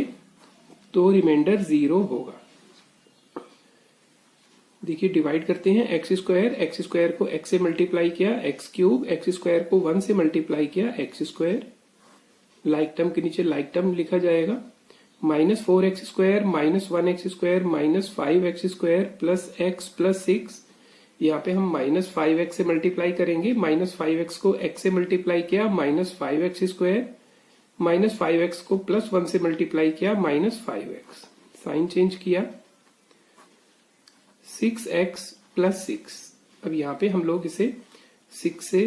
तो रिमाइंडर 0 होगा। देखिए डिवाइड करते हैं, x स्क्वायर को x से मल्टीप्लाई किया, x क्यूब, x स्क्वायर को 1 से मल्टीप्लाई किया, x स्क्वायर, लाइक टर्म के नीचे लाइक टर्म लिखा जाएगा, -4x square -1x square -5x square plus x plus 6। यहाँ पे हम -5x से मल्टीप्लाई करेंगे, -5x को x से मल्टीप्लाई किया, -5x स्क्वायर, -5x को +1 से मल्टीप्लाई किया, -5x, साइन चेंज किया, 6x प्लस 6। अब यहाँ पे हम लोग इसे 6 से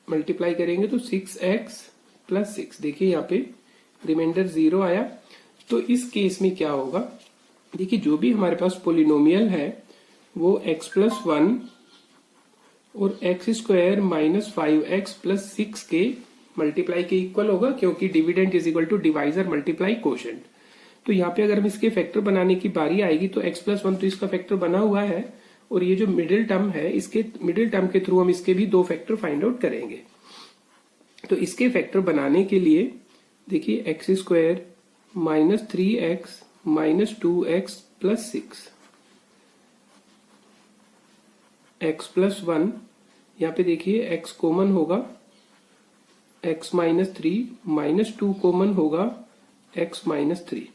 मल्टीप्लाई करेंगे तो 6x प्लस 6। देखिए यहाँ पे रिमाइंडर 0 आया। तो इस केस में क्या होगा, देखिए जो भी हमारे पास पोलिनोमियल है वो x प्लस 1 और x स्क्वायर -5x प्लस 6 के मल्टीप्लाई के इक्वल होगा, क्योंकि dividend is equal to divisor multiply quotient. तो यहाँ पे अगर हम इसके फैक्टर बनाने की बारी आएगी तो x प्लस 1 तो इसका फैक्टर बना हुआ है, और ये जो मिडिल टर्म है, इसके मिडिल टर्म के थ्रू हम इसके भी 2 फैक्टर फाइंड आउट करेंगे। तो इसके फैक्टर बनाने के लिए देखिए x square -3x -2x plus 6, x plus 1, यहाँ पे देखिए x कॉमन होगा, x -3 -2 कॉमन होगा, x -3,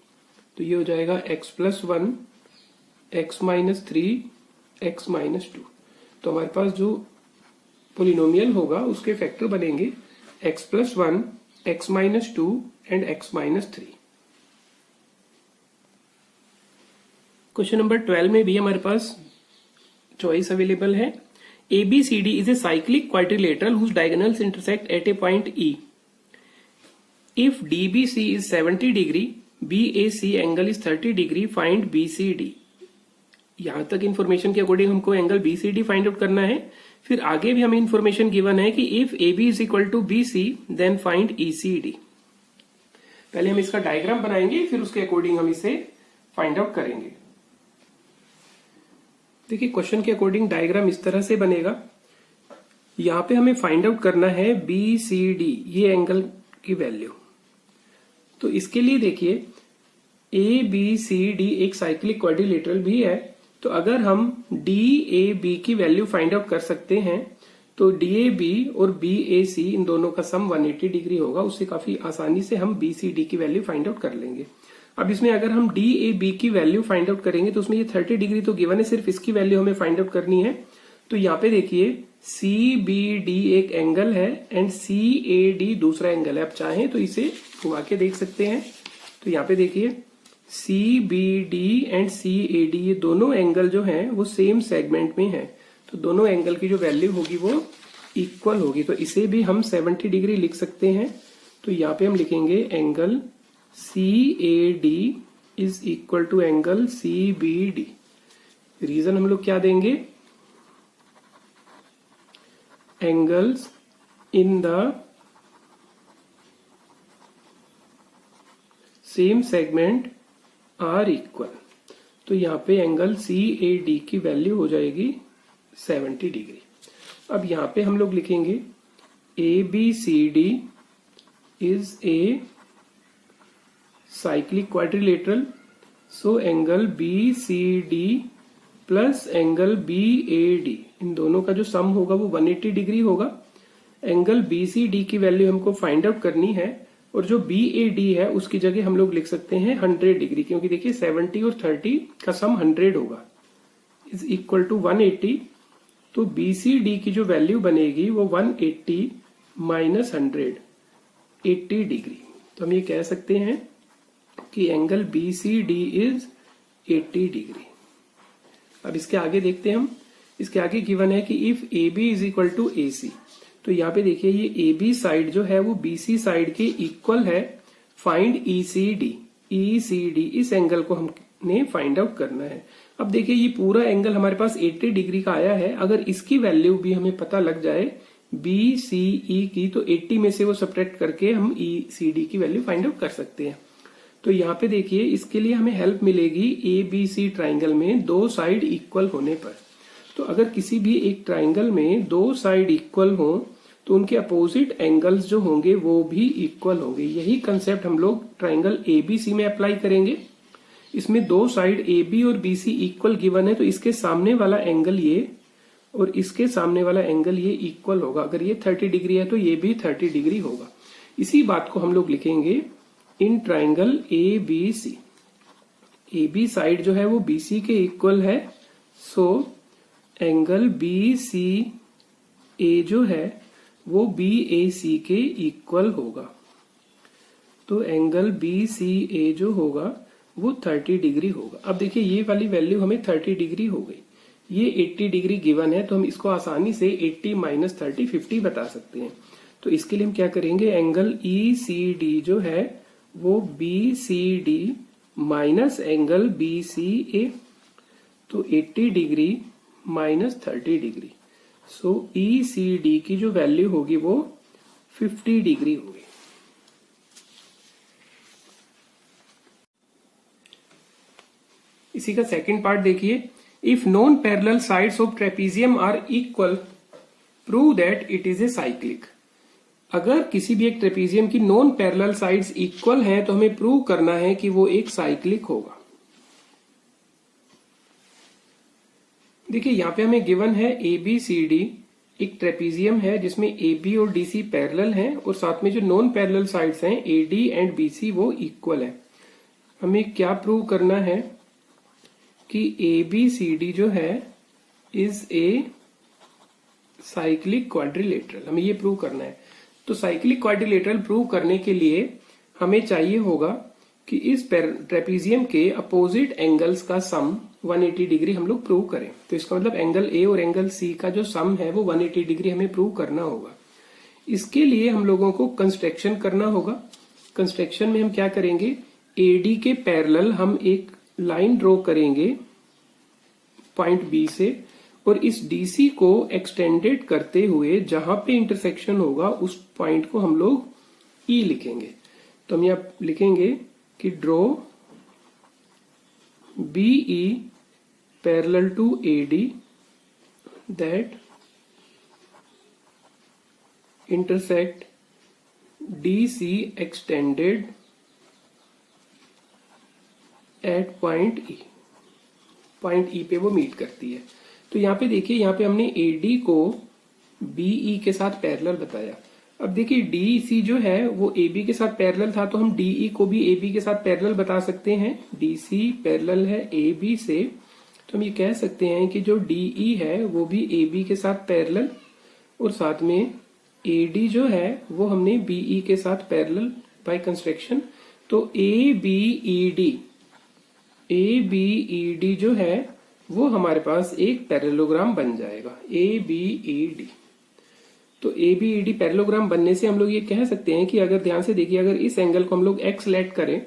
तो ये हो जाएगा x प्लस 1 x -3 x -2। तो हमारे पास जो पोलिनोमियल होगा उसके फैक्टर बनेंगे x plus 1 x -2 and x -3। Question number 12 में भी हमारे पास चॉइस अवेलेबल है। ABCD is a cyclic quadrilateral whose diagonals intersect at a point E. If DBC is 70 degree, BAC angle is 30 degree, find BCD. यहां तक information के according हमको angle BCD find out करना है। फिर आगे भी हमें इंफॉर्मेशन गिवन है कि if AB is equal to BC, then find ECD. पहले हम इसका डायग्राम बनाएंगे, फिर उसके अकॉर्डिंग हम इसे फाइंड आउट करेंगे। देखिए क्वेश्चन के अकॉर्डिंग डायग्राम इस तरह से बनेगा। यहाँ पे हमें फाइंड आउट करना है BCD, ये एंगल की वैल्यू। तो इसके लिए देखिए ABCD एक साइक्लिक क्वाड्रिलेटरल भी है, तो अगर हम DAB की वैल्यू फाइंड आउट कर सकते हैं तो DAB और BAC इन दोनों का सम 180 डिग्री होगा। उससे काफी आसानी से हम BCD की वैल्यू फाइंड आउट कर लेंगे। अब इसमें अगर हम DAB की वैल्यू फाइंड आउट करेंगे तो उसमें ये 30 डिग्री तो गिवन है, सिर्फ इसकी वैल्यू हमें फाइंड आउट करनी है। तो यहाँ पे देखिए CBD एक एंगल है एंड CAD दूसरा एंगल है। आप चाहें तो इसे घुमा के देख सकते हैं। तो यहाँ पे देखिए CBD एंड CAD ये दोनों एंगल जो हैं वो सेम सेगमेंट में है, तो दोनों एंगल की जो वैल्यू होगी वो इक्वल होगी। तो इसे भी हम 70 डिग्री लिख सकते हैं। तो यहाँ पे हम लिखेंगे angle CAD is equal to angle CBD। Reason हम लोग क्या देंगे, angles in the same segment are equal. तो यहाँ पे एंगल CAD की वैल्यू हो जाएगी 70 डिग्री। अब यहाँ पे हम लोग लिखेंगे ABCD is a cyclic quadrilateral, so angle BCD plus angle BAD इन दोनों का जो सम होगा वो 180 डिग्री होगा। एंगल BCD की वैल्यू हमको फाइंड आउट करनी है और जो BAD है उसकी जगह हम लोग लिख सकते हैं 100 डिग्री, क्योंकि देखिए 70 और 30 का सम 100 होगा, इज इक्वल टू 180। तो BCD की जो वैल्यू बनेगी वो 180 माइनस 100, 80 डिग्री। तो हम ये कह सकते हैं कि एंगल BCD इज 80 डिग्री। अब इसके आगे देखते हैं हम। इसके आगे गिवन है कि if AB is equal to AC, तो यहाँ पे देखिए ये AB साइड जो है वो BC साइड के इक्वल है। फाइंड ECD, ECD इस एंगल को हमने फाइंड आउट करना है। अब देखिए ये पूरा एंगल हमारे पास 80 डिग्री का आया है। अगर इसकी वैल्यू भी हमें पता लग जाए BCE की, तो 80 में से वो सब्ट्रैक्ट करके हम ECD की वैल्यू फाइंड आउट कर सकते हैं। तो यहाँ पे देखिए इसके लिए हमें हेल्प मिलेगी ABC ट्राइंगल में दो साइड इक्वल होने पर। तो अगर किसी भी एक ट्राइंगल में दो साइड इक्वल हो तो उनके अपोजिट एंगल्स जो होंगे वो भी इक्वल होंगे। यही कंसेप्ट हम लोग ट्राइंगल ABC में अप्लाई करेंगे। इसमें दो साइड AB और BC इक्वल गिवन है, तो इसके सामने वाला एंगल ये और इसके सामने वाला एंगल ये इक्वल होगा। अगर ये 30 डिग्री है तो ये भी 30 डिग्री होगा। इसी बात को हम लोग लिखेंगे in triangle ABC। AB side जो है वो BC के इक्वल है, सो एंगल BCA जो है वो BAC के इक्वल होगा। तो एंगल BCA जो होगा वो 30 डिग्री होगा। अब देखिए ये वाली वैल्यू हमें 30 डिग्री हो गई, ये 80 डिग्री गिवन है, तो हम इसको आसानी से 80 माइनस 30 50 बता सकते हैं। तो इसके लिए हम क्या करेंगे, एंगल ECD जो है वो BCD माइनस एंगल BCA, तो 80 डिग्री माइनस 30 डिग्री, सो ECD की जो वैल्यू होगी वो 50 डिग्री होगी। इसी का सेकंड पार्ट देखिए, if non parallel sides of trapezium are equal prove that it is a cyclic. अगर किसी भी एक ट्रेपीजियम की नॉन पैरेलल साइड्स इक्वल हैं तो हमें प्रूव करना है कि वो एक साइक्लिक होगा। देखिए यहाँ पे हमें गिवन है ABCD एक ट्रेपीजियम है जिसमें AB और DC पैरेलल हैं और साथ में जो नॉन पैरेलल साइड्स हैं AD एंड BC वो इक्वल है। हमें क्या प्रूव करना है कि ABCD जो है इज ए साइक्लिक क्वाड्रिलेटरल, हमें ये प्रूव करना है। तो साइक्लिक क्वाड्रिलेटरल प्रूव करने के लिए हमें चाहिए होगा कि इस ट्रेपीजियम के अपोजिट एंगल्स का सम 180 डिग्री हम लोग प्रूव करें। तो इसका मतलब एंगल A और एंगल C का जो सम है वो 180 डिग्री हमें प्रूव करना होगा। इसके लिए हम लोगों को कंस्ट्रक्शन करना होगा। कंस्ट्रक्शन में हम क्या करेंगे, AD के पैरेलल हम एक लाइन ड्रॉ करेंगे पॉइंट B से, और इस DC को एक्सटेंडेड करते हुए जहां पे इंटरसेक्शन होगा उस पॉइंट को हम लोग E लिखेंगे। तो हम यहाँ लिखेंगे कि draw BE parallel to AD that intersect DC extended at point E, point E पे वो मीट करती है। तो यहाँ पे देखिए, यहाँ पे हमने AD को BE के साथ पैरेलल बताया। अब देखिए DC जो है वो AB के साथ पैरेलल था, तो हम DE को भी AB के साथ पैरेलल बता सकते हैं। DC पैरेलल है AB से, तो हम ये कह सकते हैं कि जो DE है वो भी AB के साथ पैरेलल, और साथ में AD जो है वो हमने BE के साथ पैरेलल बाय कंस्ट्रक्शन। तो ABED जो है वो हमारे पास एक पैरेललोग्राम बन जाएगा, ABED। तो ABED पैरेललोग्राम बनने से हम लोग ये कह सकते हैं कि अगर ध्यान से देखिए, अगर इस एंगल को हम लोग x लेट करें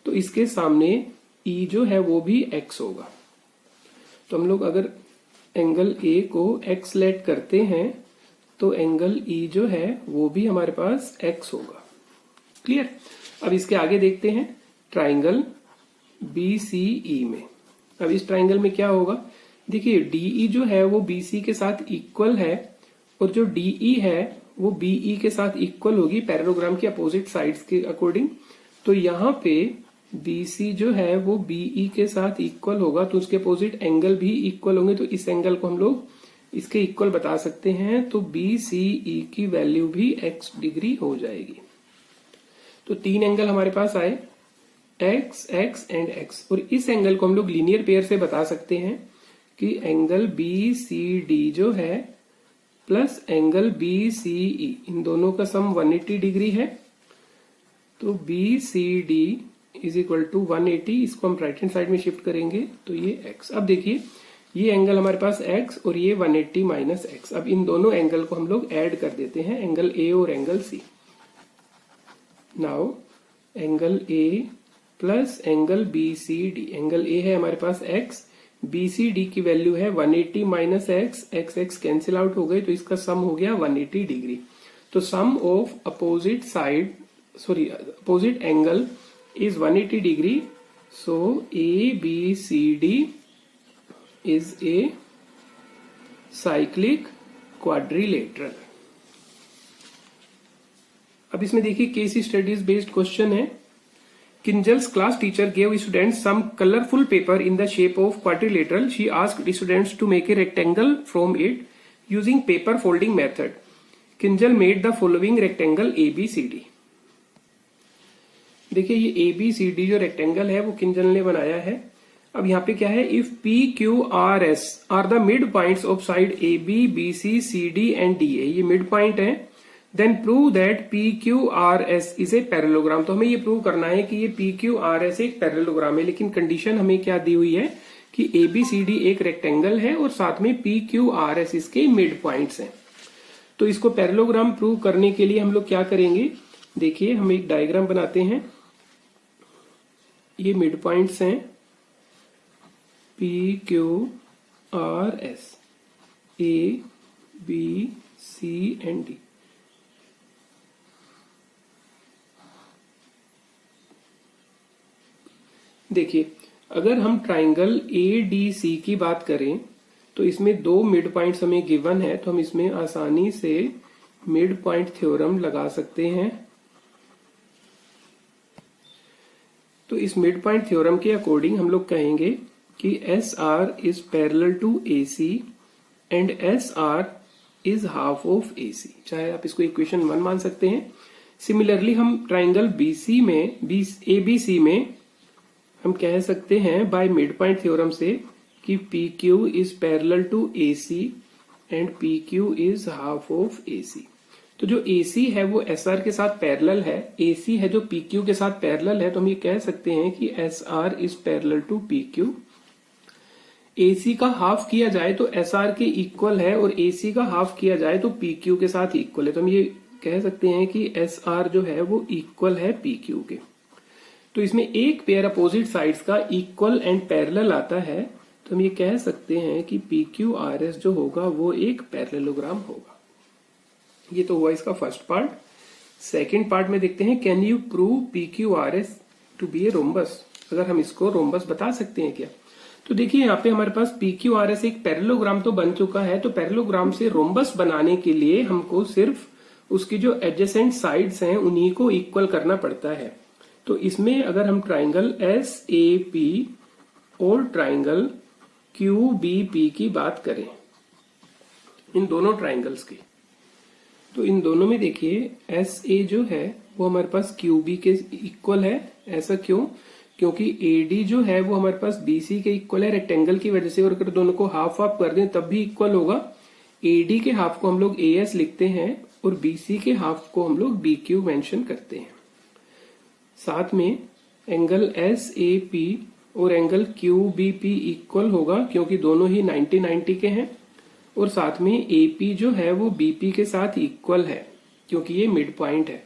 तो इसके सामने E जो है वो भी x होगा। तो हम लोग अगर एंगल A को x लेट करते हैं तो एंगल E जो है वो भी हमारे पास x होगा। क्लियर। अब इसके आगे देखते हैं ट्राइंगल BCE में। अब इस ट्राइंगल में क्या होगा, देखिए DE जो है वो BC के साथ इक्वल है, और जो DE है वो BE के साथ इक्वल होगी पैरेललोग्राम की अपोजिट साइड्स के अकॉर्डिंग। तो यहाँ पे BC जो है वो BE के साथ इक्वल होगा, तो उसके अपोजिट एंगल भी इक्वल होंगे, तो इस एंगल को हम लोग इसके इक्वल बता सकते हैं। तो BCE की वैल्यू भी x डिग्री हो जाएगी। तो तीन एंगल हमारे पास आए, x, x एंड x, और इस एंगल को हम लोग लीनियर पेयर से बता सकते हैं कि एंगल BCD जो है प्लस एंगल BCE, इन दोनों का सम 180 डिग्री है। तो BCD इज इक्वल टू 180, इसको हम राइट हैंड साइड में शिफ्ट करेंगे तो ये x। अब देखिए ये एंगल हमारे पास x और ये 180 माइनस x। अब इन दोनों एंगल को हम लोग ऐड कर देते हैं, एंगल A और angle C। Now angle A plus angle BCD, angle A है हमारे पास x, BCD की वैल्यू है 180 माइनस x कैंसिल आउट हो गए, तो इसका सम हो गया 180 डिग्री। तो sum of opposite angle is 180 degree. So ABCD is a cyclic quadrilateral. अब इसमें देखिए केस स्टडीज बेस्ड क्वेश्चन है। Kinjal's class teacher gave students some colorful paper in the shape of quadrilateral. She asked the students to make a rectangle from it using paper folding method. Kinjal made the following rectangle ABCD. देखिए ये ABCD जो rectangle है वो किंजल ने बनाया है। अब यहाँ पे क्या है, if PQRS are the mid points of side AB, BC, CD and DA, ये मिड पॉइंट है, then prove that PQRS is a parallelogram. तो हमें ये प्रूव करना है कि ये PQRS एक पैरेललोग्राम है, लेकिन कंडीशन हमें क्या दी हुई है कि ABCD एक रेक्टेंगल है और साथ में PQRS इसके मिड पॉइंट्स हैं। तो इसको पैरेललोग्राम प्रूव करने के लिए हम लोग क्या करेंगे, देखिए हम एक डायग्राम बनाते हैं। ये मिड पॉइंट्स हैं PQRS, A, B, C and D। देखिए अगर हम ट्राइंगल ADC की बात करें तो इसमें दो मिड पॉइंट्स हमें गिवन है, तो हम इसमें आसानी से मिड पॉइंट थ्योरम लगा सकते हैं। तो इस मिड पॉइंट थ्योरम के अकॉर्डिंग हम लोग कहेंगे कि SR is parallel to AC and SR is half of AC, चाहे आप इसको इक्वेशन 1 मान सकते हैं। सिमिलरली हम ट्राइंगल ABC में हम कह सकते हैं बाय मिड पॉइंट थ्योरम से कि PQ is parallel to AC and PQ is half of AC। तो जो AC है वो SR के साथ पैरेलल है, AC है जो PQ के साथ पैरेलल है, तो हम ये कह सकते हैं कि SR is parallel to PQ। AC का हाफ किया जाए तो SR के इक्वल है, और AC का हाफ किया जाए तो PQ के साथ इक्वल है, तो हम ये कह सकते हैं कि SR जो है वो इक्वल है PQ के। तो इसमें एक पेयर अपोजिट साइड्स का इक्वल एंड पैरेलल आता है, तो हम ये कह सकते हैं कि PQRS जो होगा वो एक पैरेललोग्राम होगा। ये तो हुआ इसका फर्स्ट पार्ट। सेकंड पार्ट में देखते हैं, can you prove PQRS to be a rhombus. अगर हम इसको रोम्बस बता सकते हैं क्या, तो देखिए यहाँ पे हमारे पास PQRS एक पैरेललोग्राम तो बन चुका है, तो पैरेललोग्राम से रोम्बस बनाने के लिए हमको सिर्फ उसकी जो एडजेसेंट साइड्स हैं उन्हीं को इक्वल करना पड़ता है। तो इसमें अगर हम ट्राइंगल SAP और ट्राइंगल QBP की बात करें, इन दोनों ट्राइंगल्स की, तो इन दोनों में देखिए SA जो है वो हमारे पास QB के इक्वल है। ऐसा क्यों? क्योंकि AD जो है वो हमारे पास BC के इक्वल है रेक्टेंगल की वजह से, और अगर दोनों को हाफ हाफ कर दें तब भी इक्वल होगा। AD के हाफ को हम लोग AS लिखते हैं और BC के हाफ को हम लोग BQ मेंशन करते हैं। साथ में एंगल SAP और एंगल QBP इक्वल होगा क्योंकि दोनों ही 90-90 के हैं, और साथ में AP जो है वो BP के साथ इक्वल है क्योंकि ये मिड पॉइंट है।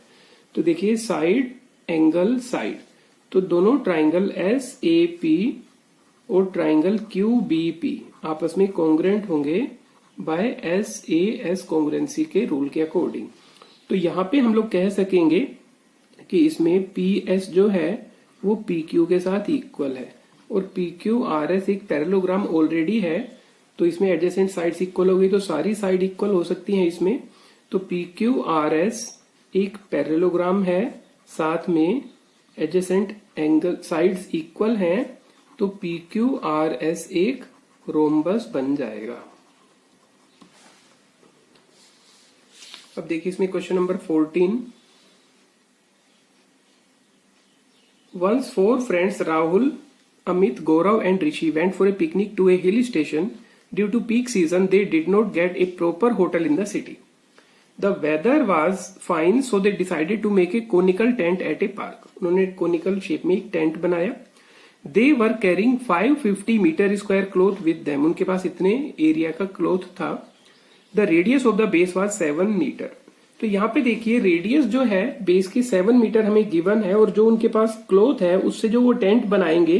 तो देखिए साइड एंगल साइड, तो दोनों ट्राइंगल SAP और ट्राइंगल QBP आपस में कॉन्ग्रुएंट होंगे बाय SAS कॉन्ग्रुएंसी के रूल के अकॉर्डिंग। तो यहाँ पे हम लोग कह सकेंगे कि इसमें PS जो है वो PQ के साथ इक्वल है, और PQRS एक पैरेललोग्राम ऑलरेडी है, तो इसमें एडजेसेंट साइड्स इक्वल हो गई तो सारी साइड इक्वल हो सकती हैं इसमें। तो PQRS एक पैरेललोग्राम है, साथ में एडजेसेंट एंगल साइड्स इक्वल हैं, तो PQRS एक रोम्बस बन जाएगा। अब देखिए इसमें question number 14। Once 4 friends Rahul, Amit, Gaurav and Rishi went for a picnic to a hill station. Due to peak season, they did not get a proper hotel in the city. The weather was fine, so they decided to make a conical tent at a park. उन्होंने conical shape में एक tent बनाया। They were carrying 550 meter square cloth with them. उनके पास इतने area का cloth था। The radius of the base was 7 meter. तो यहाँ पे देखिए रेडियस जो है बेस की 7 मीटर हमें गिवन है, और जो उनके पास क्लोथ है उससे जो वो टेंट बनाएंगे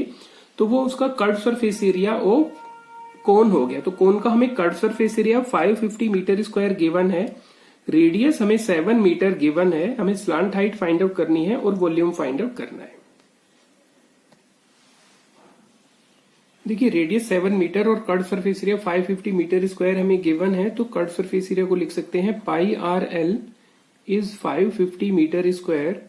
तो वो उसका curve surface area of cone हो गया। तो कोन का हमें curve surface area 550 metre square given है, रेडियस हमें 7 मीटर गिवन है, हमें स्लांट हाइट फाइंड आउट करनी है और वॉल्यूम फाइंड आउट करना है। देखिए रेडियस 7 मीटर और curve surface area 550 metre square हमें गिवन है, तो कर्व सरफेस एरिया को लिख सकते हैं pi RL is 550 metre square.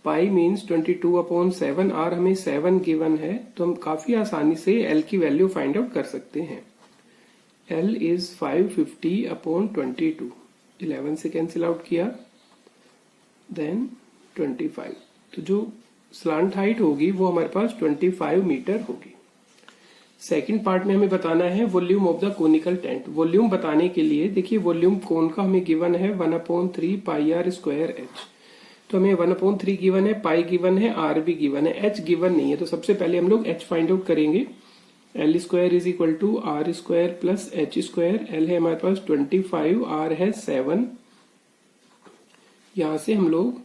Pi means 22/7, R हमें 7 गिवन है, तो हम काफी आसानी से L की वैल्यू फाइंड आउट कर सकते हैं। L इज 550/22, 11 से कैंसिल आउट किया, देन 25, तो जो स्लांट हाइट होगी वो हमारे पास 25 मीटर होगी। सेकंड पार्ट में हमें बताना है volume of the conical tent. Volume बताने के लिए देखिए वॉल्यूम कोन का हमें गिवन है 1/3 पाई R स्क्वायर H, तो हमें 1/3 गिवन है, पाई गिवन है, R भी गिवन है, H गिवन नहीं है। तो सबसे पहले हम लोग H फाइंड आउट करेंगे। L square is equal to R square plus H square. L है हमारे पास 25, R है 7। यहां से हम लोग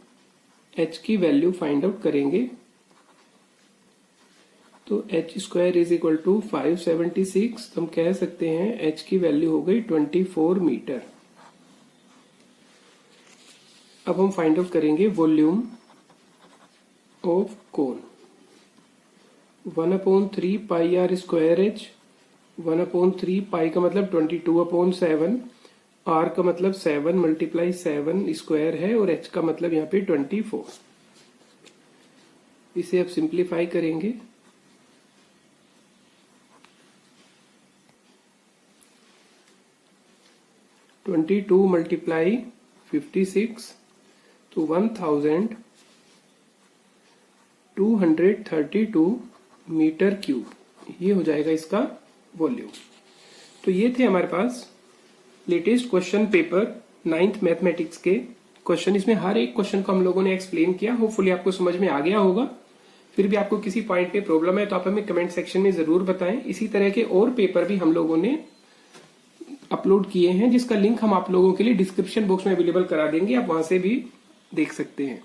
H की वैल्यू फाइंड आउट करेंगे, तो H square is equal to 576, तो हम कह सकते हैं H की वैल्यू हो गई 24 मीटर। अब हम फाइंड आउट करेंगे volume of cone. 1/3 pi R square H, 1/3 पाई का मतलब 22/7, R का मतलब 7 मल्टीप्लाई 7 स्क्वायर है, और H का मतलब यहाँ पे 24। इसे अब सिंप्लीफाई करेंगे, तो 22 मल्टीप्लाई 56, तो 1232 मीटर क्यूब, ये हो जाएगा इसका वॉल्यूम। तो ये थे हमारे पास latest question paper 9th mathematics के क्वेश्चन। इसमें हर एक क्वेश्चन को हम लोगों ने एक्सप्लेन किया, होपफुली आपको समझ में आ गया होगा। फिर भी आपको किसी पॉइंट पे प्रॉब्लम है तो आप हमें कमेंट सेक्शन में जरूर बताएं। इसी तरह के और पेपर भी हम लोगों ने अपलोड किए हैं, जिसका लिंक हम आप लोगों के लिए डिस्क्रिप्शन बॉक्स में अवेलेबल करा देंगे, आप वहां से भी देख सकते हैं।